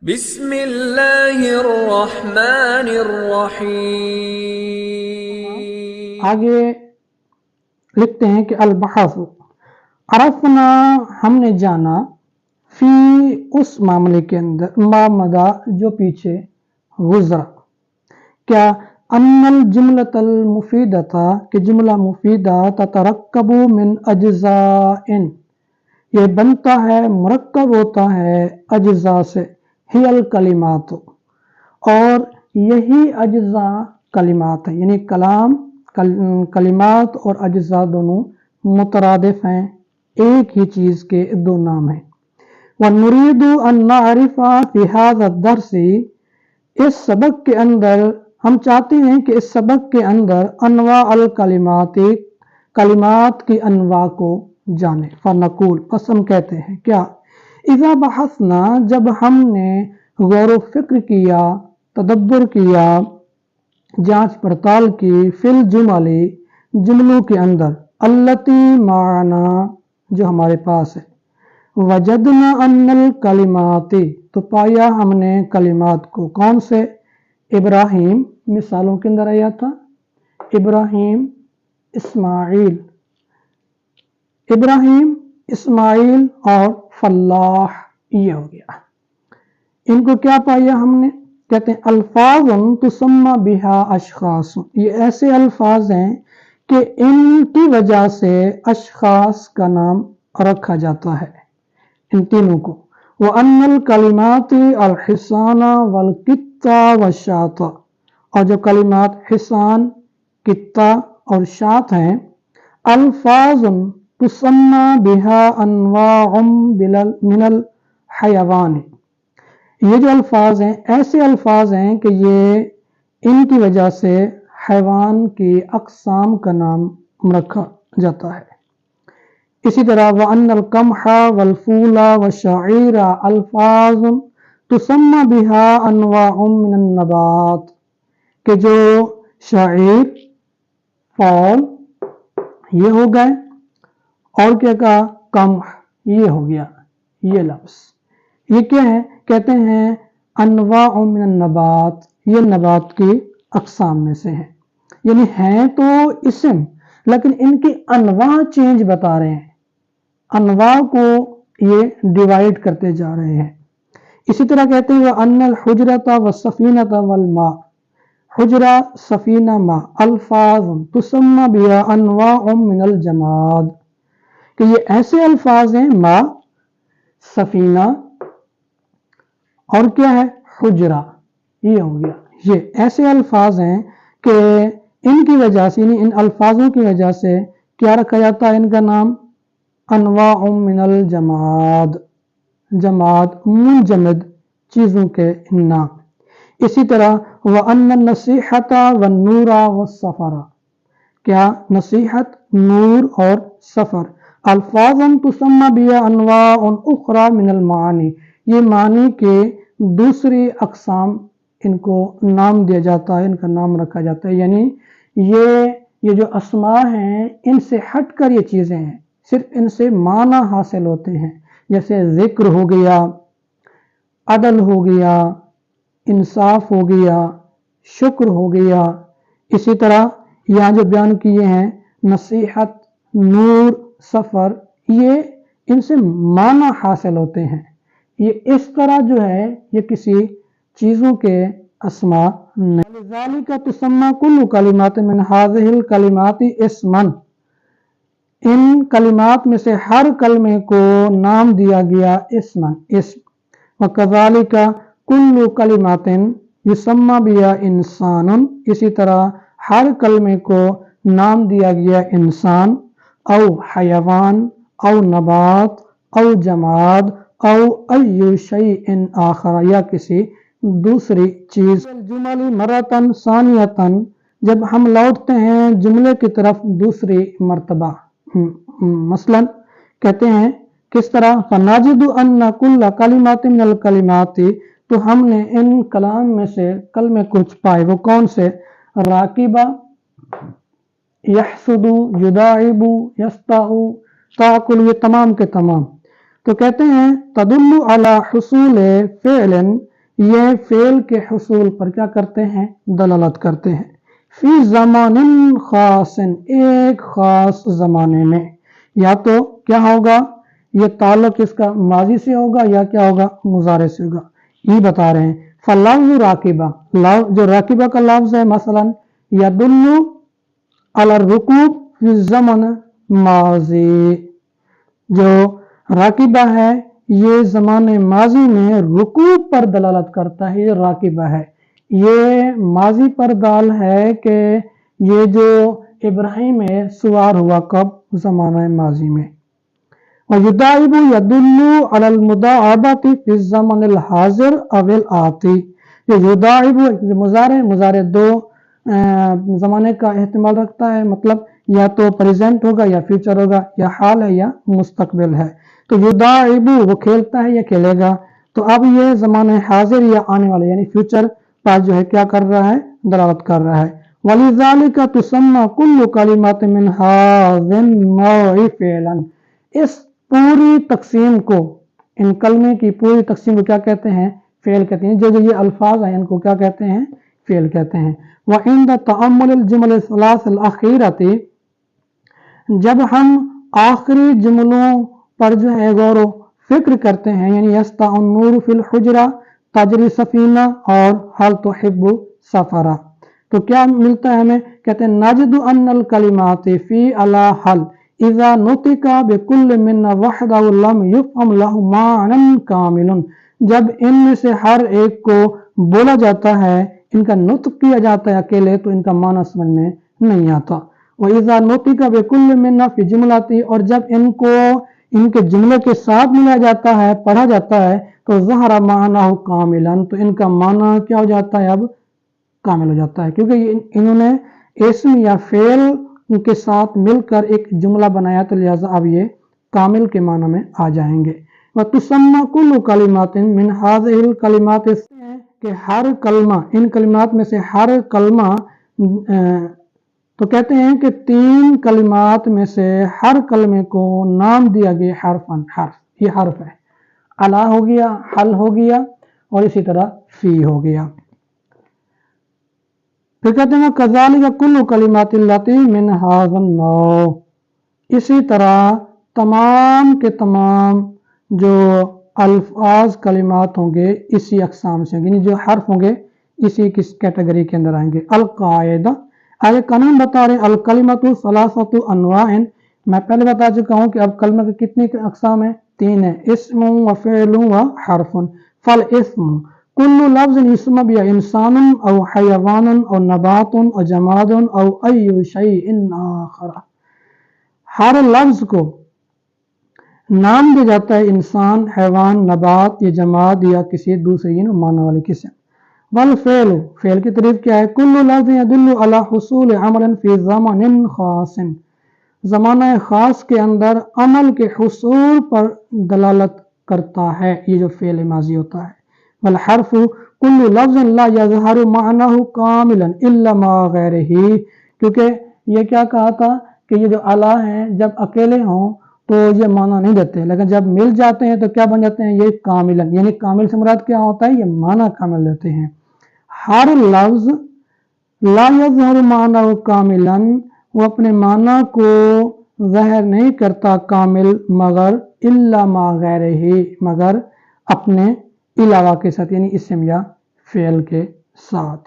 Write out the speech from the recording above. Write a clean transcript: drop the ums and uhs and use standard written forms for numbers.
بسم اللہ الرحمن الرحیم۔ آگے لکھتے ہیں کہ البحث عرفنا ہم نے جانا فی اس معاملے کے اندر ما مدہ جو پیچھے گزرا کیا ان الجملۃ المفیدۃ کہ جملہ مفیدہ تترکب من اجزاء یہ بنتا ہے مرکب ہوتا ہے اجزاء سے ہی الکلمات اور یہی اجزاء کلمات ہیں یعنی کلمات اور اجزاء دونوں مترادف ہیں ایک ہی چیز کے دو نام ہیں وَنُرِيدُ أَن نَعْرِفَ فِي هَذَا الدَّرْسِ اس سبق کے اندر ہم چاہتے ہیں کہ اس سبق کے اندر انواع الکلمات کلمات کی انواع کو جانے فنقول پس ہم کہتے ہیں کیا اذا بحثنا جب ہم نے غور و فکر کیا تدبر کیا جانچ پڑتال کی فی الجمل جملوں کے اندر التی معنا جو ہمارے پاس ہے وجدنا ان الکلمات تو پایا ہم نے کلمات کو کون سے ابراہیم مثالوں کے اندر آیا تھا ابراہیم اسماعیل اور فلاح یہ ہو گیا ان کو کیا پایا ہم نے کہتے ہیں الفاظ تسمى بها اشخاص یہ ایسے الفاظ ہیں کہ ان کی وجہ سے اشخاص کا نام رکھا جاتا ہے ان تینوں کو وَأَنَّ الْكَلِمَاتِ الْحِسَانَ وَالْقِطَّ وَالشَّاةَ اور جو کلمات حسان قطہ اور شات ہیں الفاظ تسمى بها انواع من الحیوان یہ جو الفاظ ہیں ایسے الفاظ ہیں کہ یہ ان کی وجہ سے حیوان کی اقسام کا نام رکھا جاتا ہے اسی طرح وَأَنَّ الْقَمْحَ وَالْفُولَ وَالشَّعِيرَ الفاظ تسمى بها انواع من النبات کہ جو شعیر فول یہ ہو گئے اور کیا کہا قمح یہ ہو گیا یہ لفظ یہ کیا ہے کہتے ہیں انواع من النبات یہ نبات کی اقسام میں سے ہیں یعنی ہیں تو اسم لیکن ان کی انواع چینج بتا رہے ہیں انواع کو یہ ڈیوائیڈ کرتے جا رہے ہیں اسی طرح کہتے ہیں وَأَنَّ الْحُجْرَةَ وَالسَّفِينَةَ وَالْمَاءَ حجرہ سفینہ ماء الفاظ تسمى بها انواع من الجماد کہ یہ ایسے الفاظ ہیں ماء سفینہ اور کیا ہے حجرہ یہ ہو گیا یہ ایسے الفاظ ہیں کہ ان کی وجہ سے یعنی ان الفاظوں کی وجہ سے کیا رکھا جاتا ہے ان کا نام انواع من الجماد جماد منجمد چیزوں کے نام اسی طرح وَأَنَّ النَّصِيحَةَ وَالنُّورَ وَالسَّفَرَ کیا نصیحت نور اور سفر الفاظ تسمى بها انواع اخرى من المعانی یہ معنی کے دوسری اقسام ان کو نام دیا جاتا ہے ان کا نام رکھا جاتا ہے یعنی یہ جو اسماء ہیں ان سے ہٹ کر یہ چیزیں ہیں صرف ان سے معنی حاصل ہوتے ہیں جیسے ذکر ہو گیا عدل ہو گیا انصاف ہو گیا شکر ہو گیا اسی طرح یہاں جو بیان کیے ہیں نصیحت نور سفر یہ ان سے معنی حاصل ہوتے ہیں یہ اس طرح جو ہے یہ کسی چیزوں کے اسماء نہیں لذالک تسمى کل کلمات من هذه الکلمات اسما ان کلمات میں سے ہر کلمے کو نام دیا گیا اسم وکذالک کل کلمات یسمى بها انسان اسی طرح ہر کلمے کو نام دیا گیا انسان او حیوان او نبات او جماد او ای شیء آخر یا کسی دوسری چیز الجمل مرتن ثانیتن جب ہم لوٹتے ہیں جملے کی طرف دوسری مرتبہ مثلا کہتے ہیں کس طرح فناجد ان کل کلمات من الکلمات تو ہم نے ان کلام میں سے کلمے کچھ پائے وہ کون سے راکبہ یحسد یداعب یستع تاکل یہ تمام کے تمام تو کہتے ہیں تدل علی حصول فعل، یہ فعل کے حصول پر کیا کرتے ہیں؟ دلالت کرتے ہیں، فی زمان خاص، ایک خاص زمانے میں. یا تو کیا ہوگا؟ یہ تعلق اس کا ماضی سے ہوگا یا کیا ہوگا؟ مضارع سے ہوگا. یہ بتا رہے ہیں فلفظ راکبہ، جو راکبہ کا لفظ ہے مثلا یدل علی الرکوب فی الزمن ماضی، جو راکبہ ہے یہ زمان ماضی میں رکوب پر دلالت کرتا ہے. یہ راکبہ ہے، یہ ماضی پر دال ہے کہ یہ جو ابراہیم ہے سوار ہوا کب؟ زمانہ ماضی میں. وَيُدَاعِبُ يَدُلُّ عَلَى الْمُدَاعَبَةِ فِي الزَّمَنِ الْحَاضِرِ أَوِ الْآتِ. یہ یداعب مضارع دو زمانے کا احتمال رکھتا ہے، مطلب یا تو پریزنٹ ہوگا یا فیوچر ہوگا، یا حال ہے یا مستقبل ہے. تو یداعب وہ کھیلتا ہے یا کھیلے گا، تو اب یہ زمانہ حاضر یا آنے والے یعنی فیوچر پر جو ہے کیا کر رہا ہے؟ دلالت کر رہا ہے. وَلِذَلِكَ تُسَمَّى كُلُّ كَلِمَاتٍ مِّنْ هَٰذَا النَّوْعِ فِعْلًا. اس پوری تقسیم کو، ان کلمے کی پوری تقسیم کو کیا کہتے ہیں؟ فعل کہتے ہیں. جو یہ الفاظ ہیں ان کو کیا کہتے ہیں؟ فعل کہتے ہیں. وَعِنْدَ تَأَمُّلِ الْجُمَلِ الثَّلَاثِ الْأَخِيرَةِ، جب ہم آخری جملوں پر جو ہے غور و فکر کرتے ہیں، یعنی یسطع النور فی الحجرہ، تجری سفینہ اور حل تحب سفرہ، تو کیا ملتا ہے ہمیں؟ کہتے ہیں نجد ان الکلمات فی علی حل اذا نطق بکل من وحدہ لم یفہم لہ معنی کامل. جب ان میں سے ہر ایک کو بولا جاتا ہے، ان کا نطق کیا جاتا ہے اکیلے، تو ان کا معنی سمجھ میں نہیں آتا. وَإِذَا نُطِقَ بِكُلِّ مِنَّا فِي جُمْلَتِهِ، اور جب ان کو ان کے جملے کے ساتھ ملا جاتا ہے، پڑھا جاتا ہے، تو ظَهَرَ مَعْنَاهُ كَامِلًا، تو ان کا معنی کیا ہو جاتا ہے؟ اب کامل ہو جاتا ہے، کیونکہ انہوں نے اسم یا فعل کے ساتھ مل کر ایک جملہ بنایا، تو لہٰذا اب یہ کامل کے معنی میں آ جائیں گے. وَتُسَمَّى كُلُّ كَلِمَاتٍ مِّنْ هَٰذِهِ الْكَلِمَاتِ، کہ ہر کلمہ، ان کلمات میں سے ہر کلمہ، تو کہتے ہیں کہ تین کلمات میں سے ہر کلمے کو نام دیا گیا حرفاً، حرف، یہ حرف ہے. علا ہو گیا، حل ہو گیا، اور اسی طرح فی ہو گیا. پھر کہتے ہیں کذالک کل کلمات اللاتی من ھذا النوع، اسی طرح تمام کے تمام جو الفاظ کلمات ہوں گے اسی اقسام سے، یعنی جو حرف ہوں گے اسی کس کیٹیگری کے اندر آئیں گے. القاعدہ، آگے قانون بتا رہے ہیں الکلمۃ ثلاثۃ انواع. میں پہلے بتا چکا ہوں کہ اب کلمہ کی کتنی اقسام ہیں؟ تین ہیں، اسم و فعل و حرف. فالاسم کل لفظ اسم بیا انسان او حیوان او نبات او جماد او ای شیء آخر. ہر لفظ کو نام دیا جاتا ہے انسان، حیوان، نبات یا جماد یا کسی دوسرے معنی والے قسم. والفعل، فعل کی تعریف کیا ہے؟ کل لفظ يدل على حصول عمل فی زمان خاص، زمانہ خاص کے اندر عمل کے حصول پر دلالت کرتا ہے، یہ جو فعل ماضی ہوتا ہے. والحرف کل لفظ لا يظہر معناه کاملا الا مع غیرہ، کیونکہ یہ کیا کہا تھا کہ یہ جو اعلیٰ ہیں جب اکیلے ہوں تو یہ معنی نہیں دیتے، لیکن جب مل جاتے ہیں تو کیا بن جاتے ہیں؟ یہ کاملا، یعنی کامل سے مراد کیا ہوتا ہے؟ یہ معنی کامل دیتے ہیں. ہر لفظ لا یظہر معنی کاملا، وہ اپنے معنی کو ظاہر نہیں کرتا کامل، مگر الا مع غیرہ، مگر اپنے علاوہ کے ساتھ، یعنی اسم یا فعل کے ساتھ.